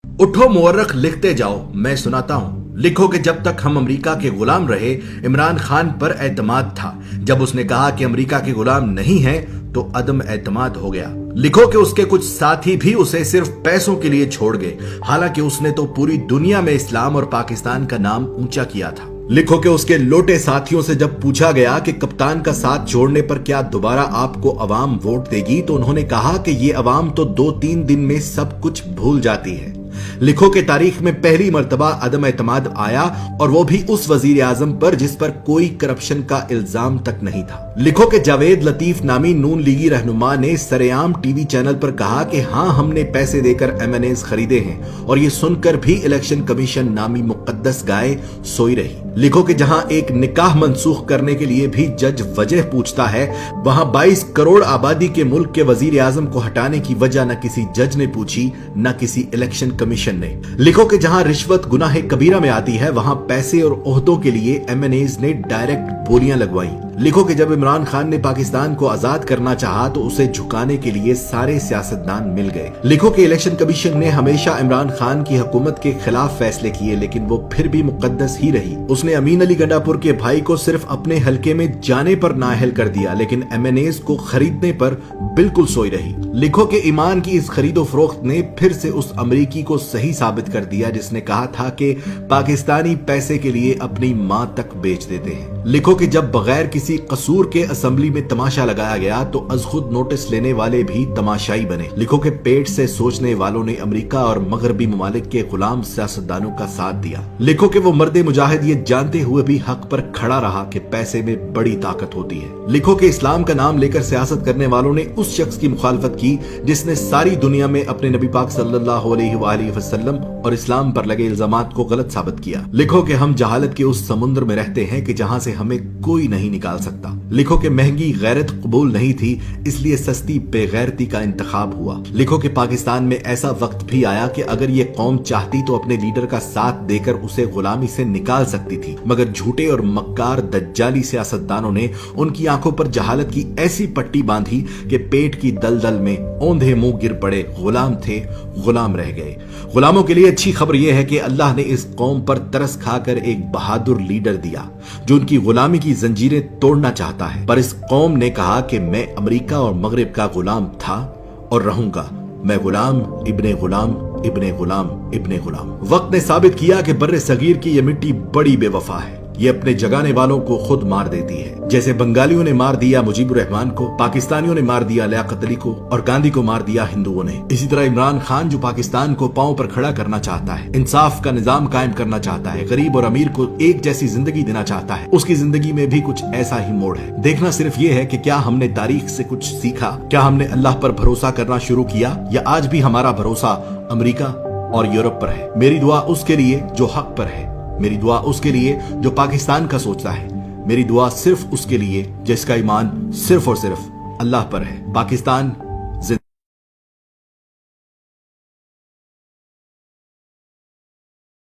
उठो मुअर्रख लिखते जाओ, मैं सुनाता हूँ। लिखो कि जब तक हम अमेरिका के गुलाम रहे, इमरान खान पर एतमाद था। जब उसने कहा कि अमेरिका के गुलाम नहीं है तो अदम एतमाद हो गया। लिखो कि उसके कुछ साथी भी उसे सिर्फ पैसों के लिए छोड़ गए, हालांकि उसने तो पूरी दुनिया में इस्लाम और पाकिस्तान का नाम ऊंचा किया था। लिखो कि उसके लोटे साथियों से जब पूछा गया कि कप्तान का साथ छोड़ने पर क्या दोबारा आपको अवाम वोट देगी, तो उन्होंने कहा कि ये अवाम तो 2-3 दिन में सब कुछ भूल जाती है। लिखो कि तारीख में पहली मर्तबा अदम एतमाद आया, और वो भी उस वजीर आजम पर जिस पर कोई करप्शन का इल्जाम तक नहीं था। लिखो कि जावेद लतीफ नामी नून लीगी रहनुमा ने सरेआम टीवी चैनल पर कहा कि हाँ, हमने पैसे देकर एमएनएस खरीदे हैं, और ये सुनकर भी इलेक्शन कमीशन नामी मुकद्दस गाय सोई रही। लिखो कि जहां एक निकाह मनसूख करने के लिए भी जज वजह पूछता है, वहां 22 करोड़ आबादी के मुल्क के वजीर आजम को हटाने की वजह न किसी जज ने पूछी, न किसी इलेक्शन कमीशन ने। लिखो कि जहां रिश्वत गुनाह कबीरा में आती है, वहां पैसे और ओहदों के लिए एमएनएस ने डायरेक्ट बोलियां लगवाई। लिखो कि जब इमरान खान ने पाकिस्तान को आजाद करना चाहा तो उसे झुकाने के लिए सारे सियासतदान मिल गए। लिखो कि इलेक्शन कमीशन ने हमेशा इमरान खान की हुकूमत के खिलाफ फैसले किए, लेकिन वो फिर भी मुकद्दस ही रही। उसने अमीन अली गंडापुर के भाई को सिर्फ अपने हलके में जाने पर नाअहल कर दिया, लेकिन एमएनएस को खरीदने पर बिल्कुल सोई रही। लिखो कि ईमान की इस खरीदो फरोख्त ने फिर से उस अमरीकी को सही साबित कर दिया जिसने कहा था कि पाकिस्तानी पैसे के लिए अपनी मां तक बेच देते हैं। लिखो कि जब बगैर किसी कसूर के असेंबली में तमाशा लगाया गया तो अज खुद नोटिस लेने वाले भी तमाशाई बने। लिखो कि पेट से सोचने वालों ने अमेरिका और मगरबी ममालिक के गुलाम सियासतदानों का साथ दिया। लिखो कि वो मर्दे मुजाहिद ये जानते हुए भी हक पर खड़ा रहा कि पैसे में बड़ी ताकत होती है। लिखो कि इस्लाम का नाम लेकर सियासत करने वालों ने उस शख्स की मुखालफत की जिसने सारी दुनिया में अपने नबी पाक सल्लल्लाहु अलैहि वसल्लम और इस्लाम पर लगे इल्जामात को गलत साबित किया। लिखो कि हम जहालत के उस समुद्र में रहते हैं कि जहां से हमें कोई नहीं निकाल सकता। लिखो कि महंगी गैरत कबूल नहीं थी, इसलिए सस्ती बेगैरती का इंतखाब हुआ। लिखो कि पाकिस्तान में ऐसा वक्त भी आया कि अगर ये कौम चाहती तो अपने लीडर का साथ देकर उसे गुलामी से निकाल सकती थी, मगर झूठे और मक्कार दज्जाली सियासतदानों ने उनकी आंखों पर जहालत की ऐसी पट्टी बांधी कि पेट की दलदल में औंधे मुंह गिर पड़े। गुलाम थे, गुलाम रह गए। गुलामों के लिए अच्छी खबर यह है कि अल्लाह ने इस कौम पर तरस खाकर एक बहादुर लीडर दिया जो उनकी गुलामी की जंजीरें तोड़ना चाहता है। पर इस कौम ने कहा कि मैं अमेरिका और मगरिब का गुलाम था और रहूंगा। मैं गुलाम इब्ने गुलाम इब्ने गुलाम इब्ने गुलाम। वक्त ने साबित किया कि बर्रे सगीर की यह मिट्टी बड़ी बेवफा है। ये अपने जगाने वालों को खुद मार देती है। जैसे बंगालियों ने मार दिया मुजीबुर रहमान को, पाकिस्तानियों ने मार दिया लियाकत अली को, और गांधी को मार दिया हिंदुओं ने। इसी तरह इमरान खान जो पाकिस्तान को पांव पर खड़ा करना चाहता है, इंसाफ का निजाम कायम करना चाहता है, गरीब और अमीर को एक जैसी जिंदगी देना चाहता है, उसकी जिंदगी में भी कुछ ऐसा ही मोड़ है। देखना सिर्फ ये है कि क्या हमने तारीख से कुछ सीखा, क्या हमने अल्लाह पर भरोसा करना शुरू किया, या आज भी हमारा भरोसा अमेरिका और यूरोप पर है। मेरी दुआ उसके लिए जो हक पर है, मेरी दुआ उसके लिए जो पाकिस्तान का सोचता है, मेरी दुआ सिर्फ उसके लिए जिसका ईमान सिर्फ और सिर्फ अल्लाह पर है। पाकिस्तान